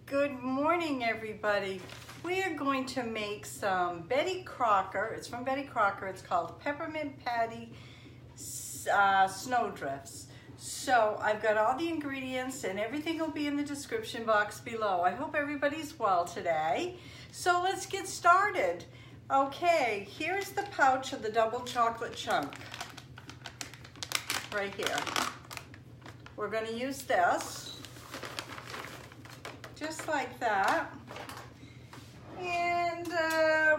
Good morning, everybody. We are going to make some Betty Crocker. It's from Betty Crocker. It's called Peppermint Pattie Snowdrifts. So I've got all the ingredients and everything will be in the description box below. I hope everybody's well today. So let's get started. Okay, here's the pouch of the double chocolate chunk. Right here. We're going to use this. Just like that. And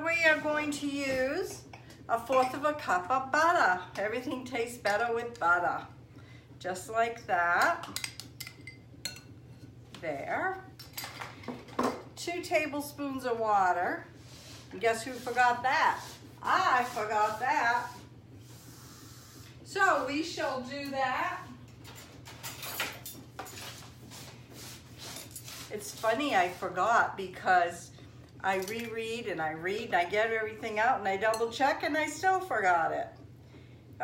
we are going to use 1/4 cup of butter. Everything tastes better with butter. Just like that. There. 2 tablespoons of water. And guess who forgot that? I forgot that. So we shall do that. It's funny I forgot because I reread and I read and I get everything out and I double check and I still forgot it.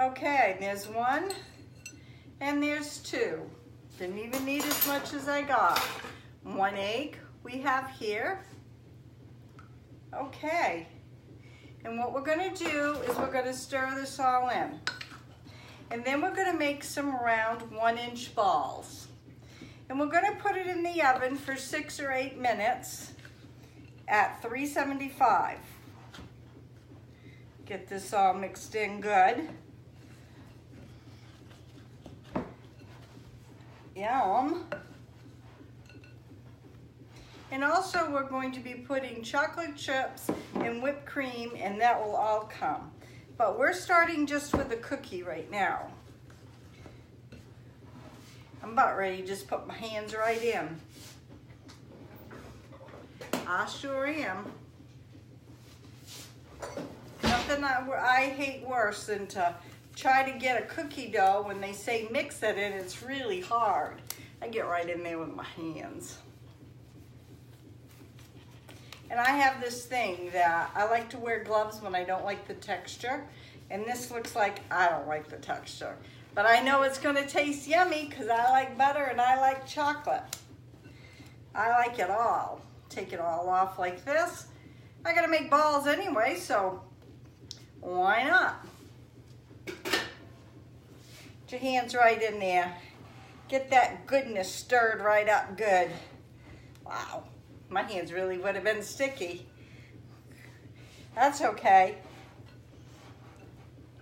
Okay, there's 1 and there's 2. Didn't even need as much as I got. 1 egg we have here. Okay, and what we're going to do is we're going to stir this all in. And then we're going to make some round 1-inch balls. And we're going to put it in the oven for 6 or 8 minutes at 375. Get this all mixed in good. Yum. And also we're going to be putting chocolate chips and whipped cream, and that will all come. But we're starting just with a cookie right now. I'm about ready to just put my hands right in. I sure am. Nothing I hate worse than to try to get a cookie dough when they say mix it and it's really hard. I get right in there with my hands. And I have this thing that I like to wear gloves when I don't like the texture. And this looks like I don't like the texture. But I know it's going to taste yummy because I like butter and I like chocolate. I like it all. Take it all off like this. I got to make balls anyway, so why not? Get your hands right in there. Get that goodness stirred right up good. Wow, my hands really would have been sticky. That's okay.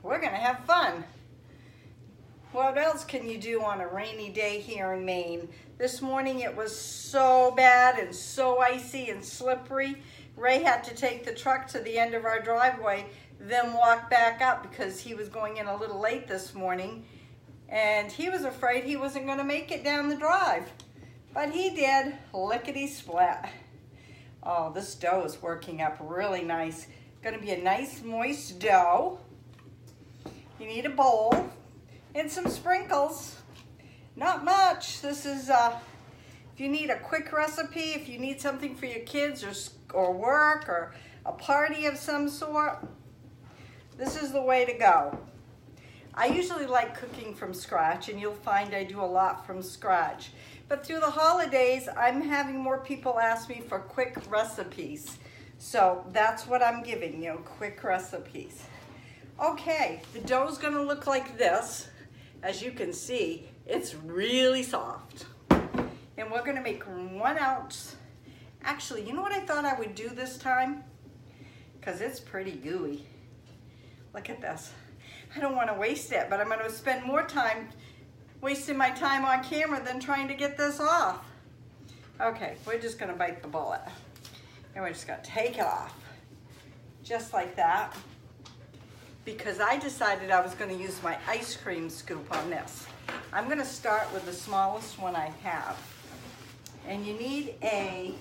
We're going to have fun. What else can you do on a rainy day here in Maine? This morning it was so bad and so icy and slippery. Ray had to take the truck to the end of our driveway, then walk back up because he was going in a little late this morning. And he was afraid he wasn't going to make it down the drive. But he did, lickety-split. Oh, this dough is working up really nice. Going to be a nice moist dough. You need a bowl. And some sprinkles, not much. This is, if you need a quick recipe, if you need something for your kids or work or a party of some sort, this is the way to go. I usually like cooking from scratch, and you'll find I do a lot from scratch. But through the holidays, I'm having more people ask me for quick recipes. So that's what I'm giving you, quick recipes. Okay, the dough's gonna look like this. As you can see, it's really soft. And we're gonna make 1 ounce. Actually, you know what I thought I would do this time? Because it's pretty gooey. Look at this. I don't wanna waste it, but I'm gonna spend more time wasting my time on camera than trying to get this off. Okay, we're just gonna bite the bullet. And we're just gonna take it off. Just like that. Because I decided I was going to use my ice cream scoop on this. I'm going to start with the smallest one I have. And you need a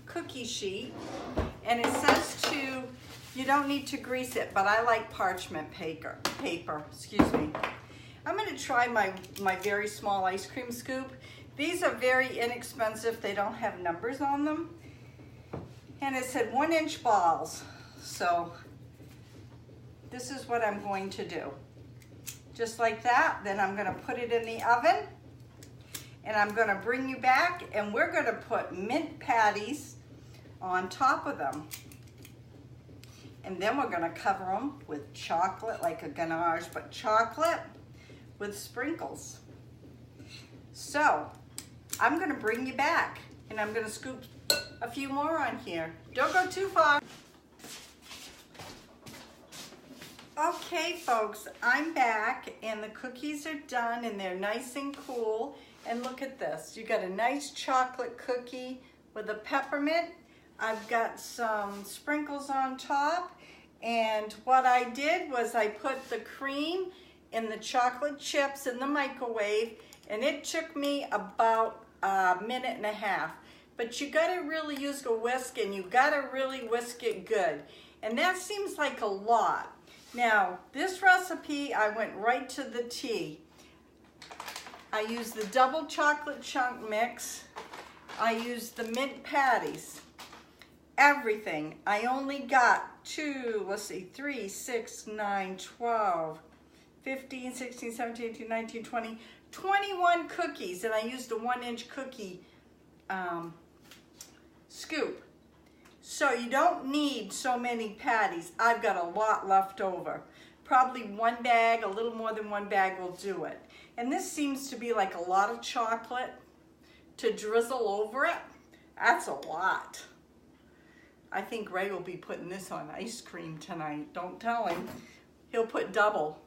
cookie sheet. And it says you don't need to grease it, but I like parchment paper, excuse me. I'm going to try my very small ice cream scoop. These are very inexpensive. They don't have numbers on them. And it said 1-inch balls. So this is what I'm going to do. Just like that, then I'm gonna put it in the oven And I'm gonna bring you back and we're gonna put mint patties on top of them. And then we're gonna cover them with chocolate, like a ganache, but chocolate with sprinkles. So, I'm gonna bring you back and I'm gonna scoop a few more on here. Don't go too far. Okay, folks, I'm back and the cookies are done and they're nice and cool. And look at this. You got a nice chocolate cookie with a peppermint. I've got some sprinkles on top. And what I did was I put the cream in the chocolate chips in the microwave, and it took me about a minute and a half. But you gotta really use a whisk and you gotta really whisk it good. And that seems like a lot. Now, this recipe, I went right to the T. I used the double chocolate chunk mix. I used the mint patties. Everything. I only got 3, 6, 9, 12, 15, 16, 17, 18, 19, 20, 21 cookies. And I used a 1-inch cookie scoop. So you don't need so many patties. I've got a lot left over. Probably one bag, a little more than one bag will do it. And this seems to be like a lot of chocolate to drizzle over it. That's a lot. I think Ray will be putting this on ice cream tonight. Don't tell him. He'll put double.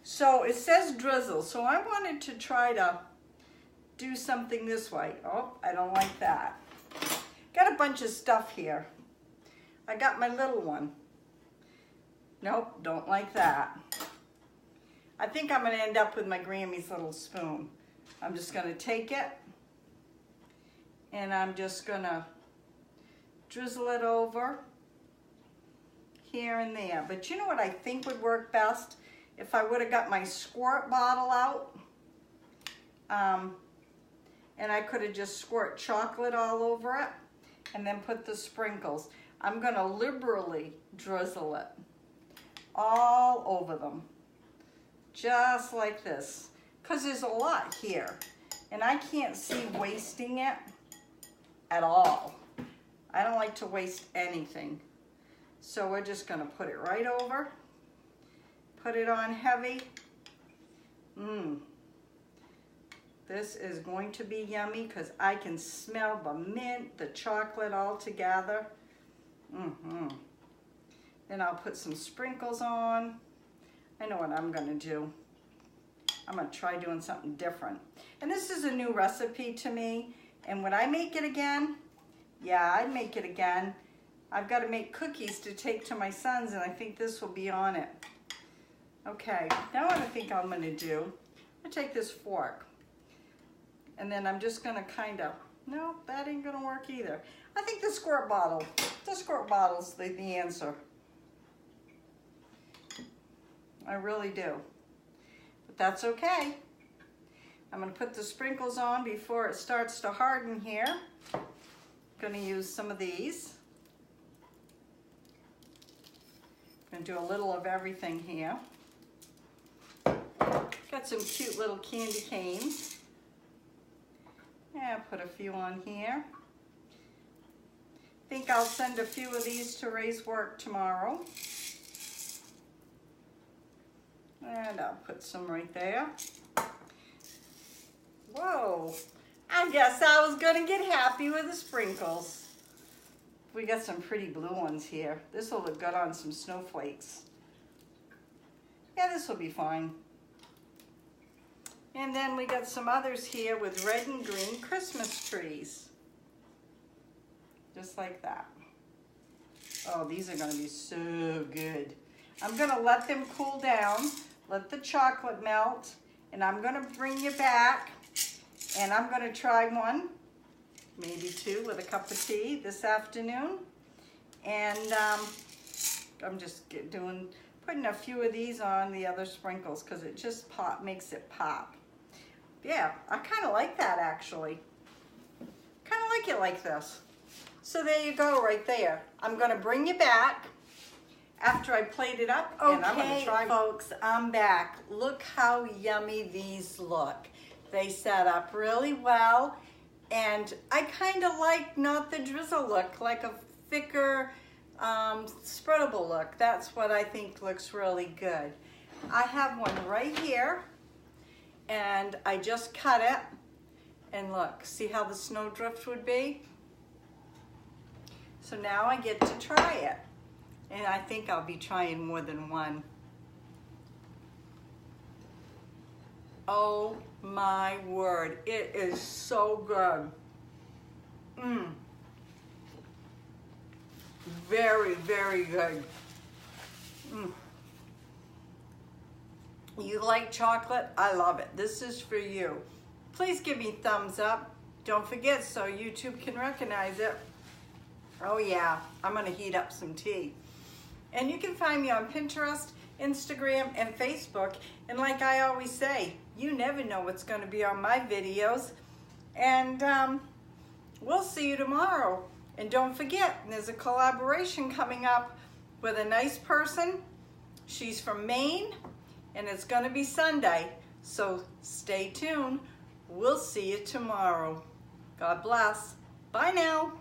So it says drizzle. So I wanted to try to do something this way. Oh, I don't like that. Got a bunch of stuff here. I got my little one. Nope, don't like that. I think I'm gonna end up with my Grammy's little spoon. I'm just gonna take it and I'm just gonna drizzle it over here and there. But you know what I think would work best? If I would have got my squirt bottle out and I could have just squirt chocolate all over it and then put the sprinkles. I'm gonna liberally drizzle it all over them, just like this, because there's a lot here and I can't see wasting it at all. I don't like to waste anything. So we're just gonna put it right over, put it on heavy. This is going to be yummy because I can smell the mint, the chocolate all together. Then I'll put some sprinkles on. I know what I'm gonna do. I'm gonna try doing something different. And this is a new recipe to me. And would I make it again? Yeah, I'd make it again. I've got to make cookies to take to my sons, and I think this will be on it. Okay, now what I think I'm gonna do, I'm gonna take this fork. And then I'm just gonna kind of, no, that ain't gonna work either. I think the squirt bottle's the answer. I really do. But that's okay. I'm gonna put the sprinkles on before it starts to harden here. I'm gonna use some of these. I'm gonna do a little of everything here. Got some cute little candy canes. Yeah, put a few on here. Think I'll send a few of these to Ray's work tomorrow. And I'll put some right there. Whoa, I guess I was gonna get happy with the sprinkles. We got some pretty blue ones here. This will look good on some snowflakes. Yeah, this will be fine. And then we got some others here with red and green Christmas trees. Just like that. Oh, these are gonna be so good. I'm gonna let them cool down, let the chocolate melt, and I'm gonna bring you back, and I'm gonna try one, maybe two with a cup of tea this afternoon. And I'm just putting a few of these on the other sprinkles because it just makes it pop. Yeah, I kind of like that actually. Kind of like it like this. So there you go right there. I'm gonna bring you back after I plate it up, and I'm gonna try. Okay, folks, I'm back. Look how yummy these look. They set up really well, and I kind of like not the drizzle look, like a thicker spreadable look. That's what I think looks really good. I have one right here, and I just cut it, and look, see how the snowdrift would be? So now I get to try it, and I think I'll be trying more than one. Oh my word, it is so good. Very, very good. You like chocolate? I love it. This is for you. Please give me thumbs up. Don't forget so YouTube can recognize it. Oh yeah, I'm gonna heat up some tea. And you can find me on Pinterest, Instagram, and Facebook. And like I always say, you never know what's gonna be on my videos. And we'll see you tomorrow. And don't forget, there's a collaboration coming up with a nice person. She's from Maine, and it's gonna be Sunday. So stay tuned. We'll see you tomorrow. God bless. Bye now.